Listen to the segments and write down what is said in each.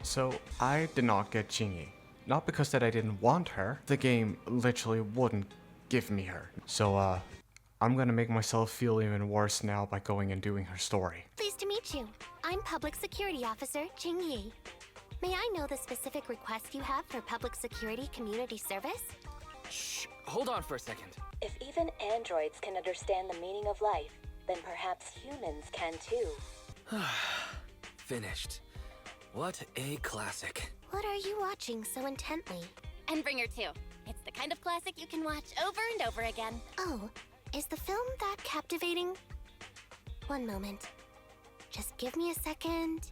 So I did not get Chingy. Not because that I didn't want her, the game literally wouldn't give me her. So I'm gonna make myself feel even worse now by going and doing her story. Pleased to meet you. I'm Public Security Officer Ching Yi. May I know the specific request you have for public security community service? Shh, hold on for a second. If even androids can understand the meaning of life, then perhaps humans can too. Finished. What a classic. What are you watching so intently? Endbringer 2. It's the kind of classic you can watch over and over again. Oh, is the film that captivating? One moment. Just give me a second.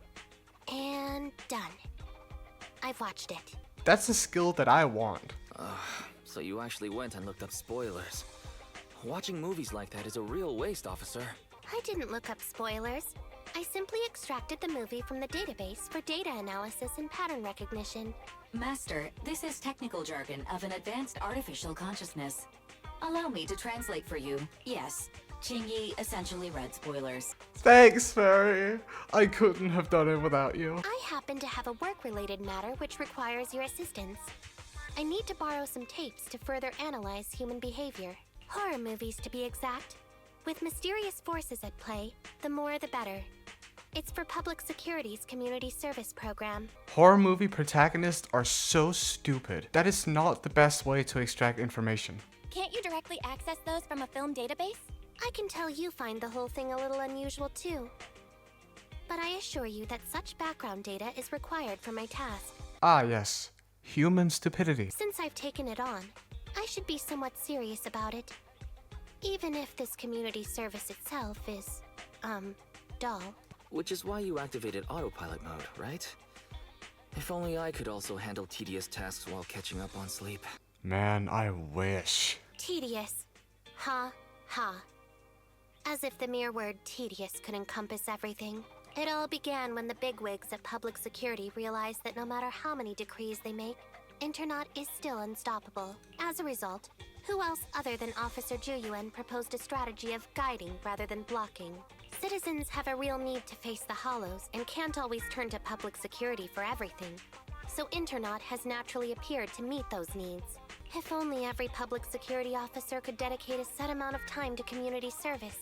And done. I've watched it. That's a skill that I want. So you actually went and looked up spoilers. Watching movies like that is a real waste, officer. I didn't look up spoilers. I simply extracted the movie from the database for data analysis and pattern recognition. Master, this is technical jargon of an advanced artificial consciousness. Allow me to translate for you. Yes, Chingy essentially read spoilers. Thanks, Fairy. I couldn't have done it without you. I happen to have a work-related matter which requires your assistance. I need to borrow some tapes to further analyze human behavior. Horror movies, to be exact. With mysterious forces at play, the more the better. It's for Public Security's community service program. Horror movie protagonists are so stupid. That is not the best way to extract information. Can't you directly access those from a film database? I can tell you find the whole thing a little unusual too. But I assure you that such background data is required for my task. Ah, yes. Human stupidity. Since I've taken it on, I should be somewhat serious about it. Even if this community service itself is, dull. Which is why you activated autopilot mode, right? If only I could also handle tedious tasks while catching up on sleep. Man, I wish. Tedious. Ha, ha. As if the mere word tedious could encompass everything. It all began when the bigwigs at Public Security realized that no matter how many decrees they make, Internaut is still unstoppable. As a result, who else other than Officer Juyuan proposed a strategy of guiding rather than blocking? Citizens have a real need to face the hollows and can't always turn to Public Security for everything. So Internaut has naturally appeared to meet those needs. If only every Public Security officer could dedicate a set amount of time to community service,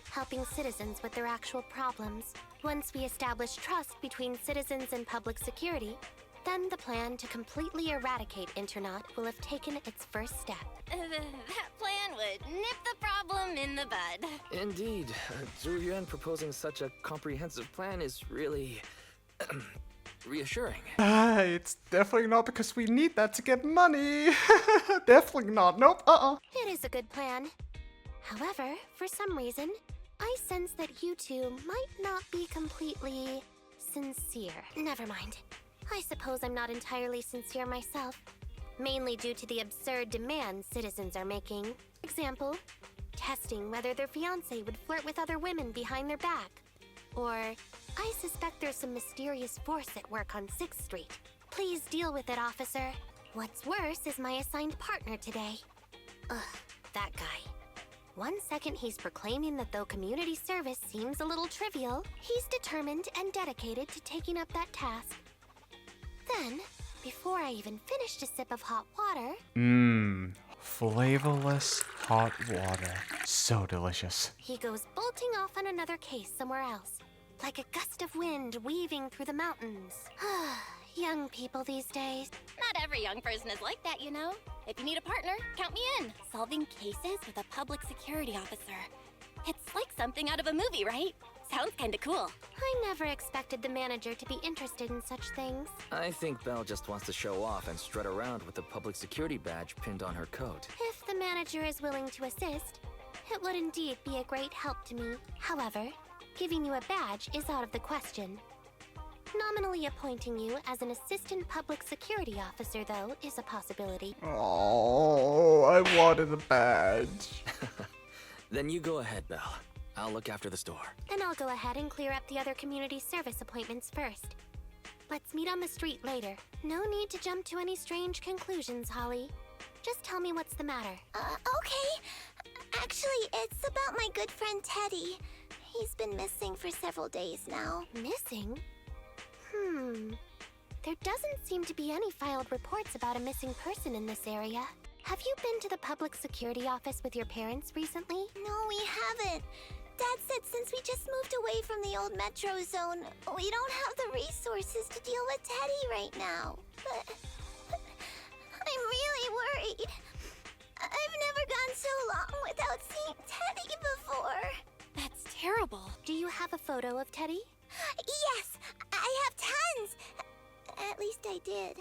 helping citizens with their actual problems. Once we establish trust between citizens and Public Security, then the plan to completely eradicate Internaut will have taken its first step. That plan would nip the problem in the bud. Indeed. Zhu Yuan proposing such a comprehensive plan is really reassuring. It's definitely not because we need that to get money. Definitely not. Nope. It is a good plan. However, for some reason, I sense that you two might not be completely sincere. Never mind. I suppose I'm not entirely sincere myself. Mainly due to the absurd demands citizens are making. Example, testing whether their fiancé would flirt with other women behind their back. Or, I suspect there's some mysterious force at work on 6th Street. Please deal with it, officer. What's worse is my assigned partner today. Ugh, that guy. One second he's proclaiming that though community service seems a little trivial, he's determined and dedicated to taking up that task. Then, before I even finished a sip of hot water... Flavorless hot water. So delicious. He goes bolting off on another case somewhere else, like a gust of wind weaving through the mountains. Young people these days. Not every young person is like that, you know. If you need a partner, count me in. Solving cases with a Public Security officer. It's like something out of a movie, right? Sounds kinda cool. I never expected the manager to be interested in such things. I think Belle just wants to show off and strut around with the Public Security badge pinned on her coat. If the manager is willing to assist, it would indeed be a great help to me. However, giving you a badge is out of the question. Nominally appointing you as an assistant Public Security officer, though, is a possibility. Oh, I wanted a badge. Then you go ahead, Belle. I'll look after the store. Then I'll go ahead and clear up the other community service appointments first. Let's meet on the street later. No need to jump to any strange conclusions, Holly. Just tell me what's the matter. Okay. Actually, it's about my good friend Teddy. He's been missing for several days now. Missing? There doesn't seem to be any filed reports about a missing person in this area. Have you been to the public security office with your parents recently? No, we haven't. Dad said since we just moved away from the old metro zone, we don't have the resources to deal with Teddy right now. But I'm really worried. I've never gone so long without seeing Teddy before. That's terrible. Do you have a photo of Teddy? Yes, I have tons. At least I did.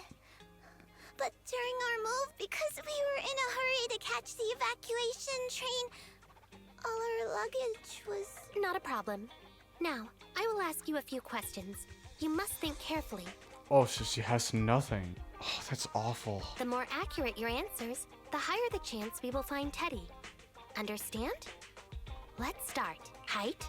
But during our move, because we were in a hurry to catch the evacuation train, all our luggage was... Not a problem. Now, I will ask you a few questions. You must think carefully. Oh, so she has nothing. Oh, that's awful. The more accurate your answers, the higher the chance we will find Teddy. Understand? Let's start. Height,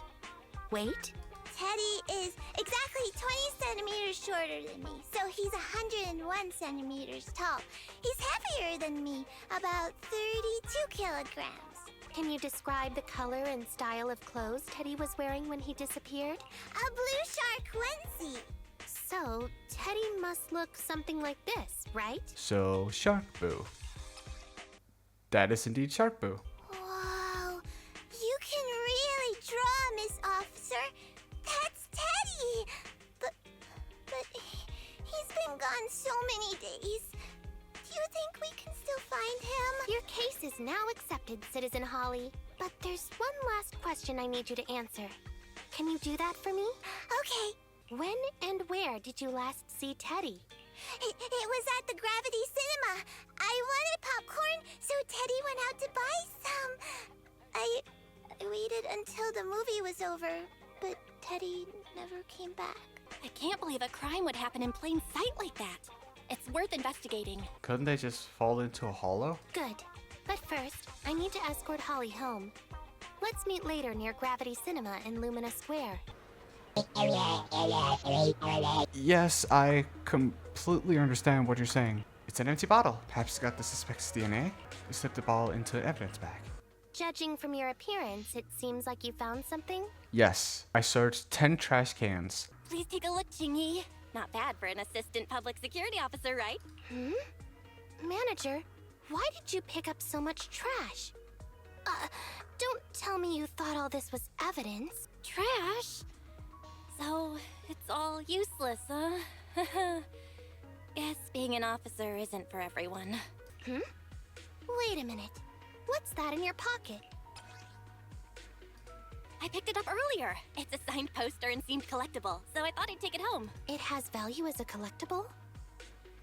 weight. Teddy is exactly 20 centimeters shorter than me, so he's 101 centimeters tall. He's heavier than me, about 32 kilograms. Can you describe the color and style of clothes Teddy was wearing when he disappeared? A blue shark onesie. So, Teddy must look something like this, right? So, Shark Boo. That is indeed Shark Boo. Whoa, you can really draw, Miss Officer. That's Teddy. But he's been gone so many days. Do you think we can still find him? Your case is now accepted, Citizen Holly. But there's one last question I need you to answer. Can you do that for me? Okay. When and where did you last see Teddy? It was at the Gravity Cinema. I wanted popcorn, so Teddy went out to buy some. I waited until the movie was over, but Teddy never came back. I can't believe a crime would happen in plain sight like that. It's worth investigating. Couldn't they just fall into a hollow? Good. But first, I need to escort Holly home. Let's meet later near Gravity Cinema in Lumina Square. Yes, I completely understand what you're saying. It's an empty bottle. Perhaps it's got the suspect's DNA. We slipped the ball into an evidence bag. Judging from your appearance, it seems like you found something? Yes, I searched 10 trash cans. Please take a look, Chingy. Not bad for an assistant public security officer, right? Manager, why did you pick up so much trash? Don't tell me you thought all this was evidence. Trash? So, it's all useless, huh? Guess being an officer isn't for everyone. Wait a minute. What's that in your pocket? I picked it up earlier. It's a signed poster and seemed collectible, so I thought I'd take it home. It has value as a collectible?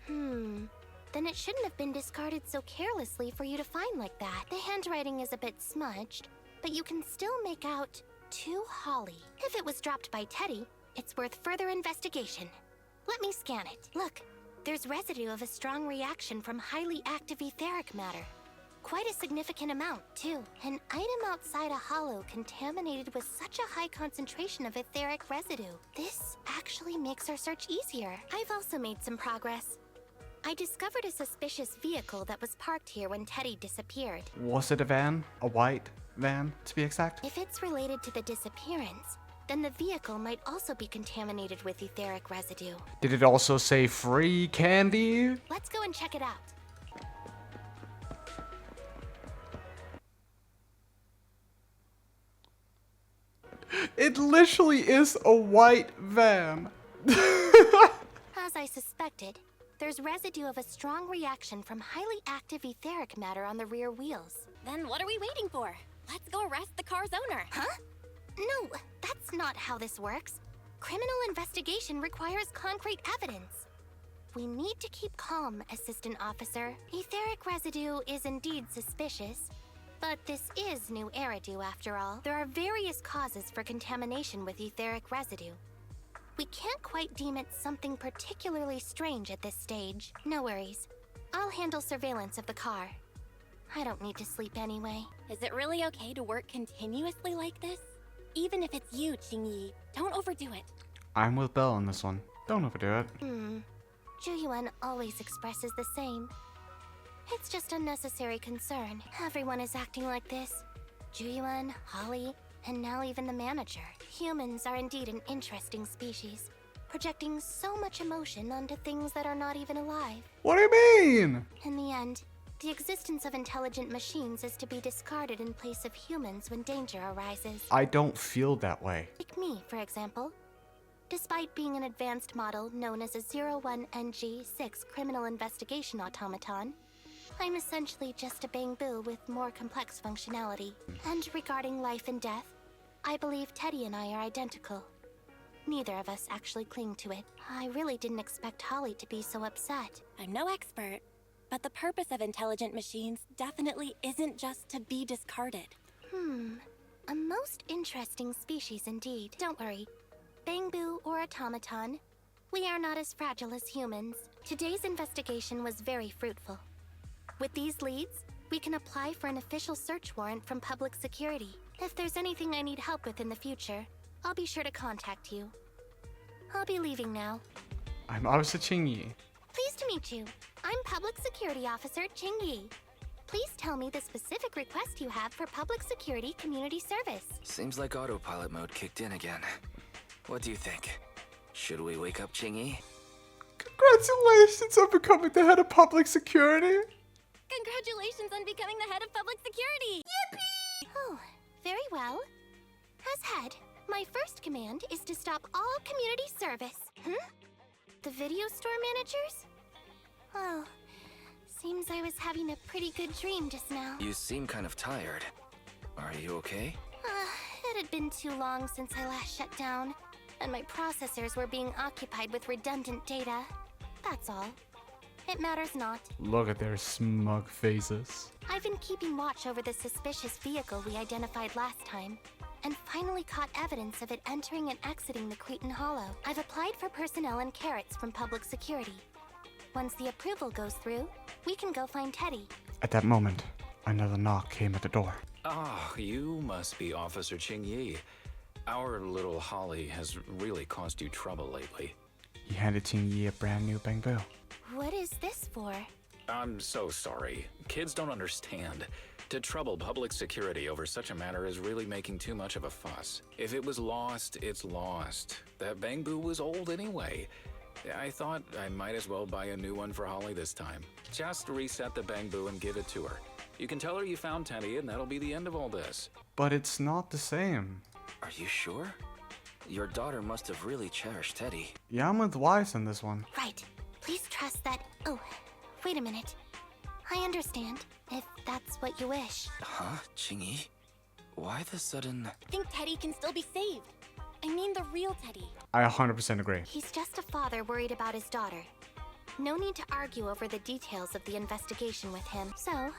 Then it shouldn't have been discarded so carelessly for you to find like that. The handwriting is a bit smudged, but you can still make out to Holly. If it was dropped by Teddy, it's worth further investigation. Let me scan it. Look, there's residue of a strong reaction from highly active etheric matter. Quite a significant amount, too. An item outside a hollow contaminated with such a high concentration of etheric residue. This actually makes our search easier. I've also made some progress. I discovered a suspicious vehicle that was parked here when Teddy disappeared. Was it a van? A white van, to be exact? If it's related to the disappearance, then the vehicle might also be contaminated with etheric residue. Did it also say free candy? Let's go and check it out. It literally is a white van. As I suspected, there's residue of a strong reaction from highly active etheric matter on the rear wheels. Then what are we waiting for? Let's go arrest the car's owner. Huh? No, that's not how this works. Criminal investigation requires concrete evidence. We need to keep calm, Assistant Officer. Etheric residue is indeed suspicious, but this is new Eridu after all. There are various causes for contamination with etheric residue. We can't quite deem it something particularly strange at this stage. No worries. I'll handle surveillance of the car. I don't need to sleep anyway. Is it really okay to work continuously like this? Even if it's you, Qingyi, don't overdo it. I'm with Belle on this one. Don't overdo it. Zhuyuan always expresses the same. It's just unnecessary concern. Everyone is acting like this. Zhuyuan, Holly, and now even the manager. Humans are indeed an interesting species. projecting so much emotion onto things that are not even alive. What do you mean? In the end, the existence of intelligent machines is to be discarded in place of humans when danger arises. I don't feel that way. Like me, for example. Despite being an advanced model known as a 01NG6 criminal investigation automaton, I'm essentially just a Bangboo with more complex functionality. And regarding life and death, I believe Teddy and I are identical. Neither of us actually cling to it. I really didn't expect Holly to be so upset. I'm no expert, but the purpose of intelligent machines definitely isn't just to be discarded. A most interesting species indeed. Don't worry. Bangboo or automaton, we are not as fragile as humans. Today's investigation was very fruitful. With these leads, we can apply for an official search warrant from public security. If there's anything I need help with in the future, I'll be sure to contact you. I'll be leaving now. I'm Officer Qingyi. Pleased to meet you. I'm Public Security Officer Qingyi. Please tell me the specific request you have for public security community service. Seems like autopilot mode kicked in again. What do you think? Should we wake up Qingyi? Congratulations on becoming the head of public security. Congratulations on becoming the head of public security! Oh, very well. As head, my first command is to stop all community service. The video store managers? Oh, seems I was having a pretty good dream just now. You seem kind of tired. Are you okay? It had been too long since I last shut down, and my processors were being occupied with redundant data. That's all. It matters not. Look at their smug faces. I've been keeping watch over the suspicious vehicle we identified last time, and finally caught evidence of it entering and exiting the Cretan Hollow. I've applied for personnel and carrots from public security. Once the approval goes through, we can go find Teddy. At that moment, another knock came at the door. Ah, you must be Officer Qingyi. Our little Holly has really caused you trouble lately. He handed Qingyi a brand new Bangboo. What is this for? I'm so sorry. Kids don't understand. To trouble public security over such a matter is really making too much of a fuss. If it was lost, it's lost. That Bangboo was old anyway. I thought I might as well buy a new one for Holly this time. Just reset the Bangboo and give it to her. You can tell her you found Teddy and that'll be the end of all this. But it's not the same. Are you sure? Your daughter must have really cherished Teddy. Yeah, I'm with Wise on this one. Right. Please trust that... Oh, wait a minute. I understand, if that's what you wish. Huh, Qingyi? Why the sudden... I think Teddy can still be saved. I mean the real Teddy. I 100% agree. He's just a father worried about his daughter. No need to argue over the details of the investigation with him. So,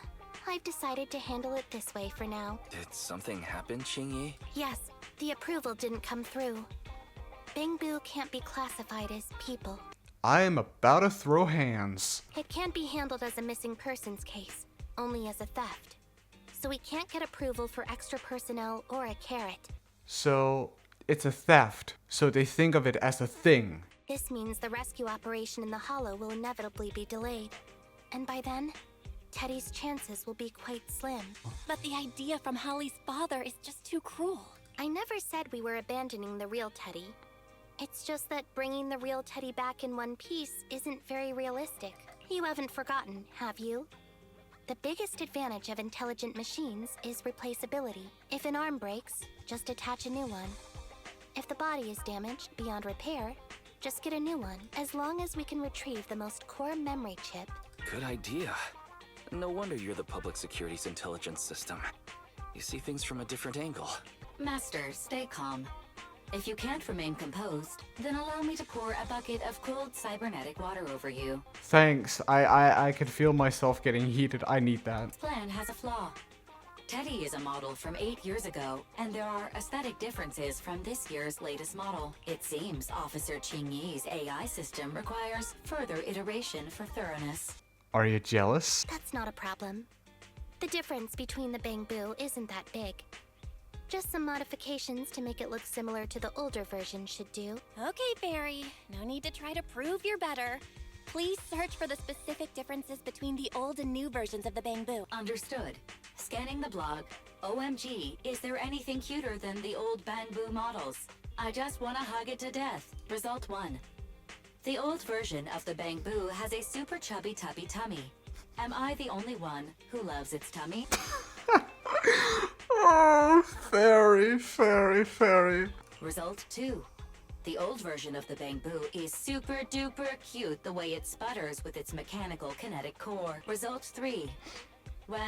I've decided to handle it this way for now. Did something happen, Qingyi? Yes, the approval didn't come through. Bangboo can't be classified as people. I am about to throw hands. It can't be handled as a missing persons case, only as a theft. So we can't get approval for extra personnel or a carrot. So, it's a theft. So they think of it as a thing. This means the rescue operation in the Hollow will inevitably be delayed. And by then, Teddy's chances will be quite slim. But the idea from Holly's father is just too cruel. I never said we were abandoning the real Teddy. It's just that bringing the real Teddy back in one piece isn't very realistic. You haven't forgotten, have you? The biggest advantage of intelligent machines is replaceability. If an arm breaks, just attach a new one. If the body is damaged beyond repair, just get a new one. As long as we can retrieve the most core memory chip. Good idea. No wonder you're the public security's intelligence system. You see things from a different angle. Master, stay calm. If you can't remain composed, then allow me to pour a bucket of cold cybernetic water over you. Thanks. I can feel myself getting heated. I need that. This plan has a flaw. Teddy is a model from 8 years ago, and there are aesthetic differences from this year's latest model. It seems Officer Qingyi's AI system requires further iteration for thoroughness. Are you jealous? That's not a problem. The difference between the Bangboo isn't that big. Just some modifications to make it look similar to the older version should do. Okay, Fairy. No need to try to prove you're better. Please search for the specific differences between the old and new versions of the Bangboo. Understood. Scanning the blog. OMG, is there anything cuter than the old Bangboo models? I just wanna hug it to death. Result 1. The old version of the Bangboo has a super chubby tubby tummy. Am I the only one who loves its tummy? Oh, fairy. Result 2. The old version of the Bangboo is super duper cute the way it sputters with its mechanical kinetic core. Result 3. Wah.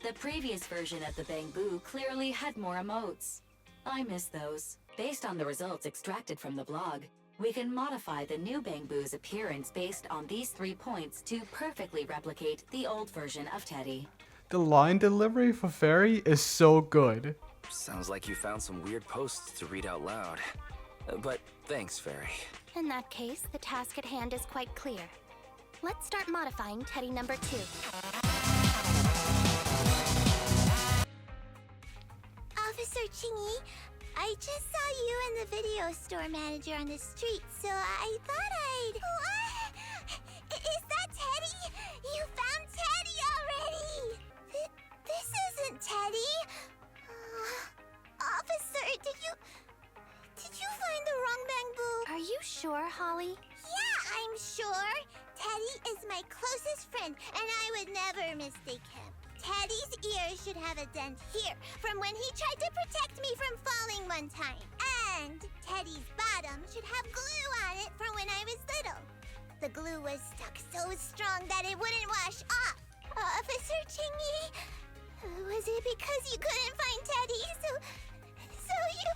The previous version of the Bangboo clearly had more emotes. I miss those. Based on the results extracted from the blog, we can modify the new Bangboo's appearance based on these 3 points to perfectly replicate the old version of Teddy. The line delivery for Fairy is so good. Sounds like you found some weird posts to read out loud. But thanks, Fairy. In that case, the task at hand is quite clear. Let's start modifying Teddy number 2. Officer Chingy, I just saw you and the video store manager on the street, so I thought I'd... What? Is that Teddy? You found Teddy already! This isn't Teddy! Officer, did you find the wrong Bangboo? Are you sure, Holly? Yeah, I'm sure. Teddy is my closest friend, and I would never mistake him. Teddy's ear should have a dent here from when he tried to protect me from falling one time. And Teddy's bottom should have glue on it from when I was little. The glue was stuck so strong that it wouldn't wash off. Officer Chingy, was it because you couldn't find Teddy, so you...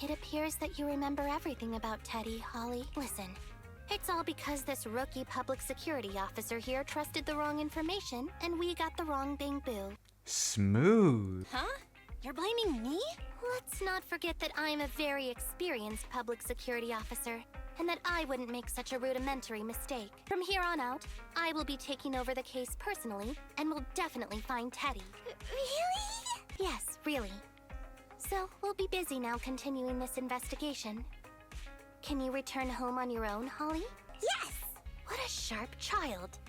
It appears that you remember everything about Teddy, Holly. Listen, it's all because this rookie public security officer here trusted the wrong information, and we got the wrong Bangboo. Smooth. Huh? You're blaming me? Let's not forget that I'm a very experienced public security officer, and that I wouldn't make such a rudimentary mistake. From here on out, I will be taking over the case personally, and will definitely find Teddy. Really? Yes, really. So, we'll be busy now continuing this investigation. Can you return home on your own, Holly? Yes! What a sharp child.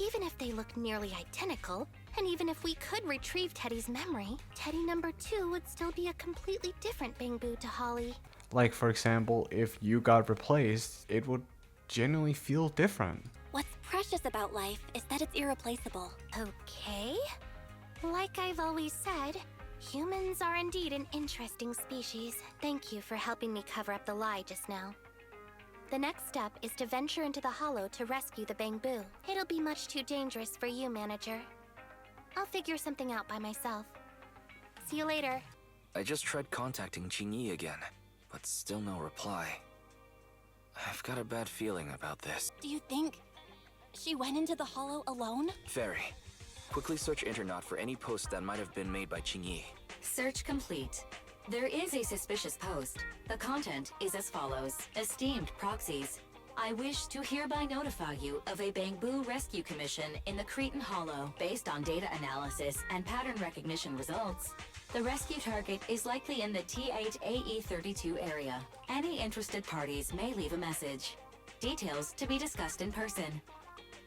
Even if they look nearly identical, and even if we could retrieve Teddy's memory, Teddy number 2 would still be a completely different Bangboo to Holly. Like, for example, if you got replaced, it would genuinely feel different. What's precious about life is that it's irreplaceable. Okay. Like I've always said, humans are indeed an interesting species. Thank you for helping me cover up the lie just now. The next step is to venture into the hollow to rescue the Bangboo. It'll be much too dangerous for you, manager. I'll figure something out by myself. See you later. I just tried contacting Chingy again, but still no reply. I've got a bad feeling about this. Do you think she went into the hollow alone? Fairy, quickly search Internet for any posts that might have been made by Chingy. Search complete. There is a suspicious post. The content is as follows. Esteemed proxies, I wish to hereby notify you of a Bangboo rescue commission in the Cretan Hollow. Based on data analysis and pattern recognition results, the rescue target is likely in the T8AE32 area. Any interested parties may leave a message. Details to be discussed in person.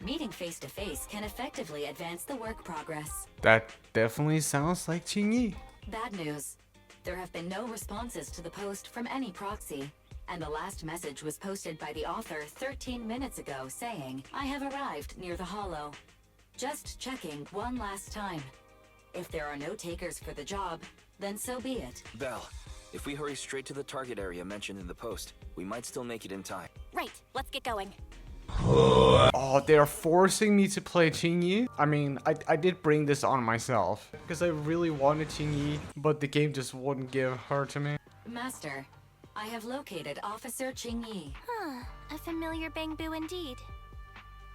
Meeting face-to-face can effectively advance the work progress. That definitely sounds like Qingyi. Bad news. There have been no responses to the post from any proxy, and the last message was posted by the author 13 minutes ago saying, I have arrived near the hollow. Just checking one last time. If there are no takers for the job, then so be it. Belle, if we hurry straight to the target area mentioned in the post, we might still make it in time. Right, let's get going. Oh, they're forcing me to play Qingyi? I mean, I did bring this on myself, because I really wanted Qingyi, but the game just wouldn't give her to me. Master, I have located Officer Qingyi. A familiar Bangboo indeed.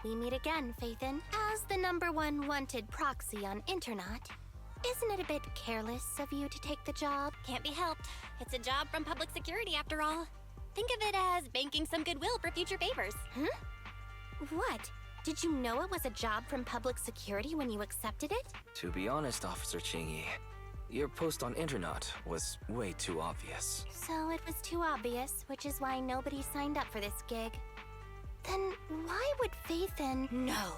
We meet again, Faithin. As the #1 wanted proxy on Internet, isn't it a bit careless of you to take the job? Can't be helped. It's a job from public security after all. Think of it as banking some goodwill for future favors. What? Did you know it was a job from public security when you accepted it? To be honest, Officer Chingy, Your post on Internet was way too obvious. So it was too obvious, which is why nobody signed up for this gig. Then why would Faith in... No.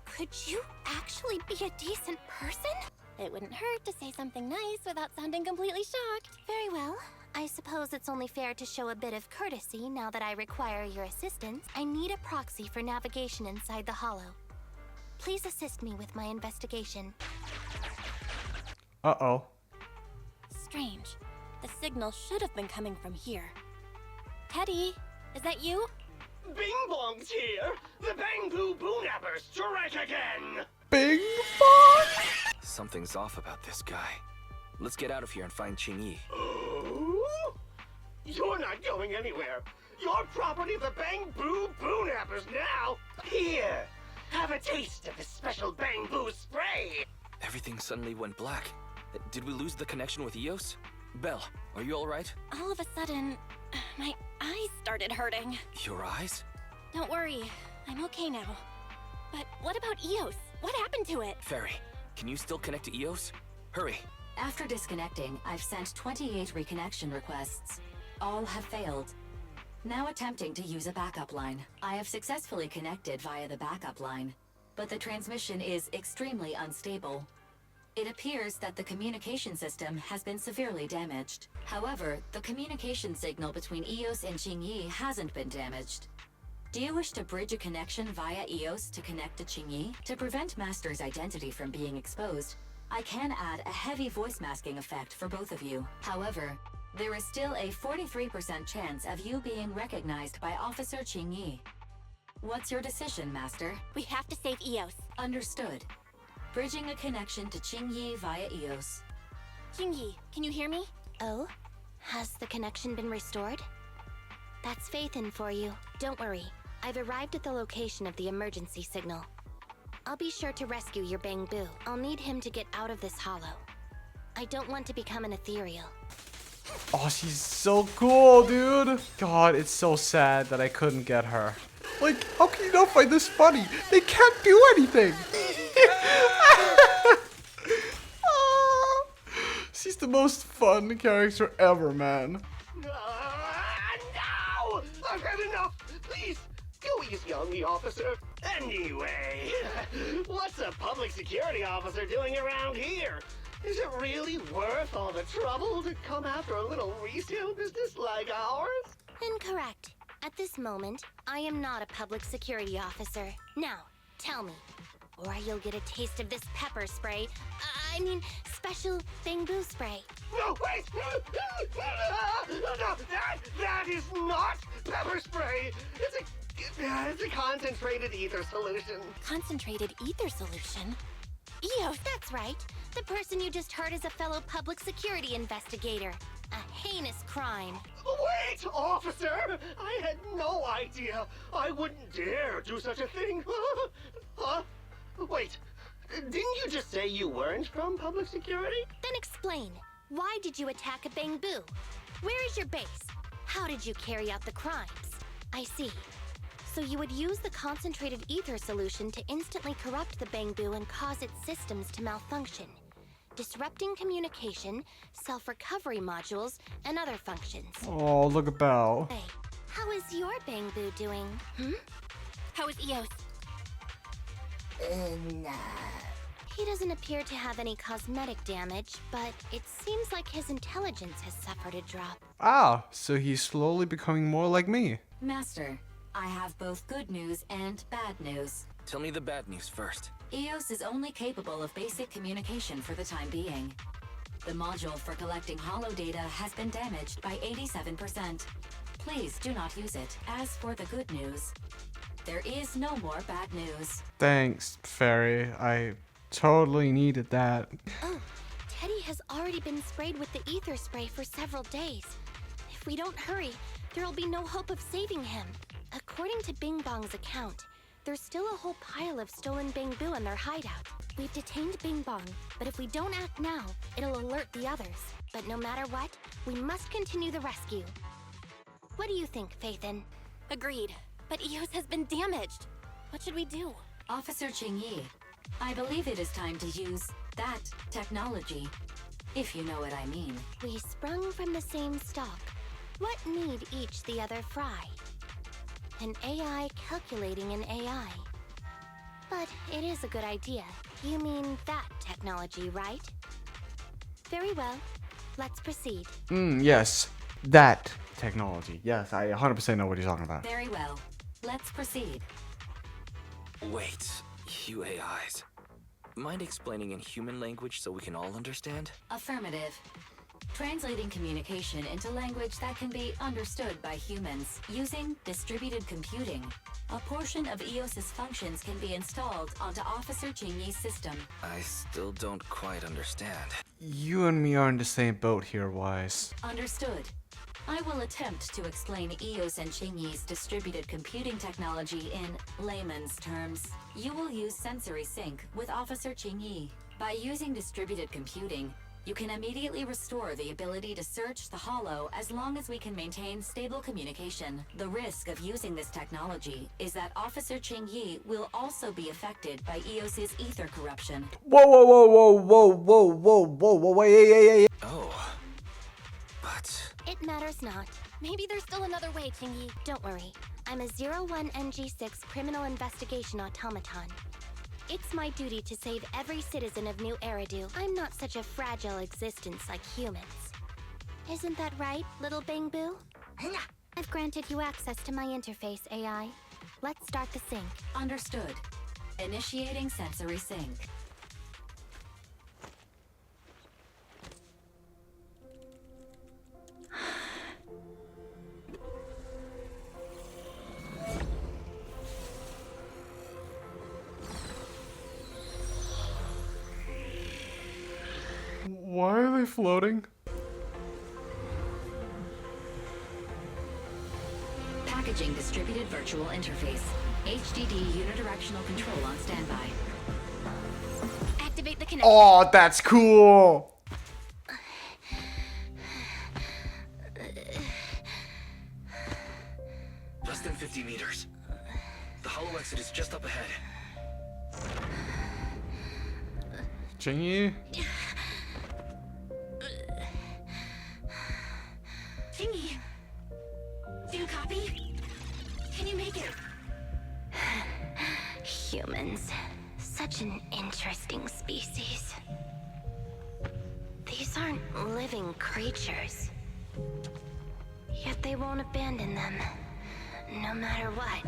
Could you actually be a decent person? It wouldn't hurt to say something nice without sounding completely shocked. Very well. I suppose it's only fair to show a bit of courtesy now that I require your assistance. I need a proxy for navigation inside the hollow. Please assist me with my investigation. Uh-oh. Strange. The signal should have been coming from here. Teddy, is that you? Bing Bong's here! The Bangboo Boonappers strike again! Bing bong! Something's off about this guy. Let's get out of here and find Qingyi. Oh? You're not going anywhere. You're property of the Bangboo Boonappers now. Here, have a taste of this special Bangboo spray. Everything suddenly went black. Did we lose the connection with Eos? Belle, are you alright? All of a sudden, my eyes started hurting. Your eyes? Don't worry, I'm okay now. But what about Eos? What happened to it? Fairy, can you still connect to Eos? Hurry. After disconnecting, I've sent 28 reconnection requests. All have failed. Now attempting to use a backup line. I have successfully connected via the backup line, but the transmission is extremely unstable. It appears that the communication system has been severely damaged. However, the communication signal between Eos and Qingyi hasn't been damaged. Do you wish to bridge a connection via Eos to connect to Qingyi? To prevent Master's identity from being exposed, I can add a heavy voice masking effect for both of you. However, there is still a 43% chance of you being recognized by Officer Qingyi. What's your decision, Master? We have to save Eos. Understood. Bridging a connection to Qingyi via Eos. Qingyi, can you hear me? Oh? Has the connection been restored? That's Faith in for you. Don't worry. I've arrived at the location of the emergency signal. I'll be sure to rescue your Bangboo. I'll need him to get out of this hollow. I don't want to become an ethereal. Oh, she's so cool, dude. God, it's so sad that I couldn't get her. Like, how can you not find this funny? They can't do anything. She's the most fun character ever, man. No! I've had enough! Please, go easy on me, officer. Anyway, what's a public security officer doing around here? Is it really worth all the trouble to come after a little resale business like ours? Incorrect. At this moment, I am not a public security officer. Now, tell me, or you'll get a taste of this pepper spray. I mean, special Bangboo spray. No, wait! No, that is not pepper spray! It's a concentrated ether solution. Concentrated ether solution? Eos! That's right. The person you just heard is a fellow public security investigator. A heinous crime. Wait, officer! I had no idea. I wouldn't dare do such a thing. Huh? Wait, didn't you just say you weren't from public security? Then explain. Why did you attack a Bangboo? Where is your base? How did you carry out the crimes? I see. So you would use the concentrated ether solution to instantly corrupt the Bangboo and cause its systems to malfunction, disrupting communication, self-recovery modules, and other functions. Oh, look at Belle. Hey, how is your Bangboo doing? How is Eos? He doesn't appear to have any cosmetic damage, but it seems like his intelligence has suffered a drop. Ah, so he's slowly becoming more like me. Master, I have both good news and bad news. Tell me the bad news first. Eos is only capable of basic communication for the time being. The module for collecting holo data has been damaged by 87%. Please do not use it. As for the good news, there is no more bad news. Thanks, Fairy. I totally needed that. Oh, Teddy has already been sprayed with the ether spray for several days. If we don't hurry, there'll be no hope of saving him. According to Bing Bong's account, there's still a whole pile of stolen Bangboo in their hideout. We've detained Bing Bong, but if we don't act now, it'll alert the others. But no matter what, we must continue the rescue. What do you think, Faithin? Agreed. But Eos has been damaged. What should we do? Officer Qingyi, I believe it is time to use that technology. if you know what I mean. We sprung from the same stock. What need each the other fry? An AI calculating an AI. But it is a good idea. You mean that technology, right? Very well. Let's proceed. Yes. That technology. Yes, I 100% know what you're talking about. Very well. Let's proceed. Wait, you AIs. Mind explaining in human language so we can all understand? Affirmative. Translating communication into language that can be understood by humans using distributed computing. A portion of EOS's functions can be installed onto Officer Chingy's system. I still don't quite understand. You and me are in the same boat here, Wise. Understood. I will attempt to explain EOS and Chingy's distributed computing technology in layman's terms. You will use sensory sync with Officer Chingy. By using distributed computing, you can immediately restore the ability to search the Hollow as long as we can maintain stable communication. The risk of using this technology is that Officer Chingy will also be affected by EOS's ether corruption. Whoa, whoa, whoa, whoa, whoa, whoa, whoa, whoa, whoa, wait, hey. Oh. But... It matters not. Maybe there's still another way, Chingy. Don't worry. I'm a 01NG6 criminal investigation automaton. It's my duty to save every citizen of New Eridu. I'm not such a fragile existence like humans. Isn't that right, little Bangboo? I've granted you access to my interface, AI. Let's start the sync. Understood. Initiating sensory sync. Why are they floating? Packaging distributed virtual interface. HDD unidirectional control on standby. Activate the connection. Oh, that's cool! Less than 50 meters. The hollow exit is just up ahead. Chingy? Chingy, do you copy? Can you make it? Humans. Such an interesting species. These aren't living creatures. Yet they won't abandon them, no matter what.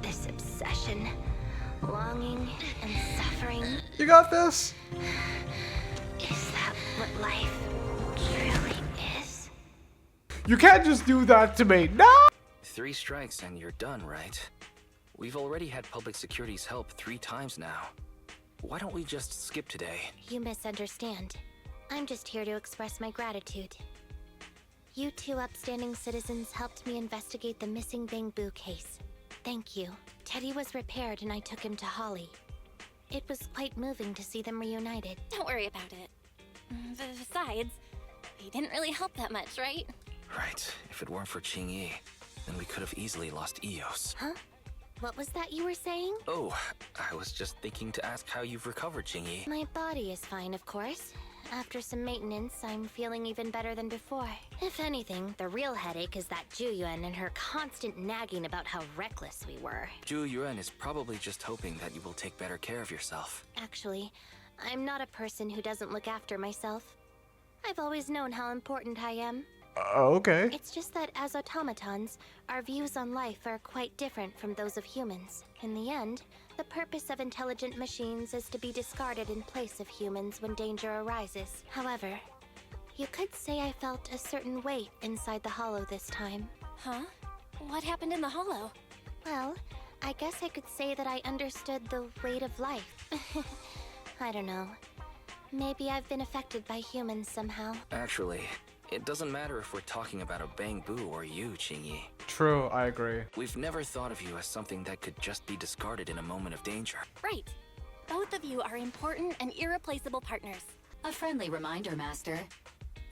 This obsession, longing, and suffering. You got this? Is that what life truly is? You can't just do that to me. No! 3 strikes and you're done, right? We've already had public security's help 3 times now. Why don't we just skip today? You misunderstand. I'm just here to express my gratitude. You 2 upstanding citizens helped me investigate the missing Bangboo case. Thank you. Teddy was repaired and I took him to Holly. It was quite moving to see them reunited. Don't worry about it. Besides, he didn't really help that much, right? Right. If it weren't for Chingy, then we could have easily lost EOS. Huh? What was that you were saying? Oh, I was just thinking to ask how you've recovered, Chingy. My body is fine, of course. After some maintenance, I'm feeling even better than before. If anything, the real headache is that Ju Yuan and her constant nagging about how reckless we were. Ju Yuan is probably just hoping that you will take better care of yourself. Actually, I'm not a person who doesn't look after myself. I've always known how important I am. Okay. It's just that as automatons, our views on life are quite different from those of humans. In the end, the purpose of intelligent machines is to be discarded in place of humans when danger arises. However, you could say I felt a certain weight inside the hollow this time. Huh? What happened in the hollow? Well, I guess I could say that I understood the weight of life. I don't know. Maybe I've been affected by humans somehow. Actually, it doesn't matter if we're talking about a Bangboo or you, Chingy. True, I agree. We've never thought of you as something that could just be discarded in a moment of danger. Right. Both of you are important and irreplaceable partners. A friendly reminder, Master.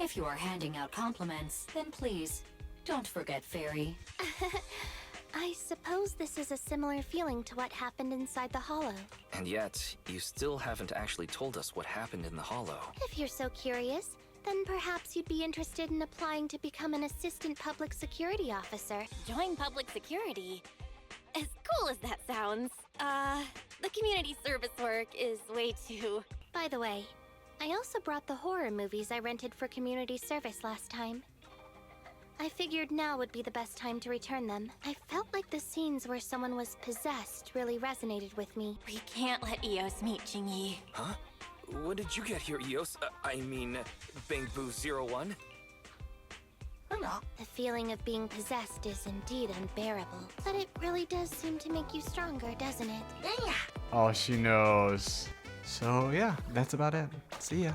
If you are handing out compliments, then please, don't forget Fairy. I suppose this is a similar feeling to what happened inside the Hollow. And yet, you still haven't actually told us what happened in the Hollow. If you're so curious, then perhaps you'd be interested in applying to become an assistant public security officer. Join public security. As cool as that sounds, the community service work is way too... By the way, I also brought the horror movies I rented for community service last time. I figured now would be the best time to return them. I felt like the scenes where someone was possessed really resonated with me. We can't let Eos meet Jingyi. Huh? When did you get here, Eos? Bangboo 01? The feeling of being possessed is indeed unbearable, but it really does seem to make you stronger, doesn't it? Oh, she knows. So yeah, that's about it. See ya.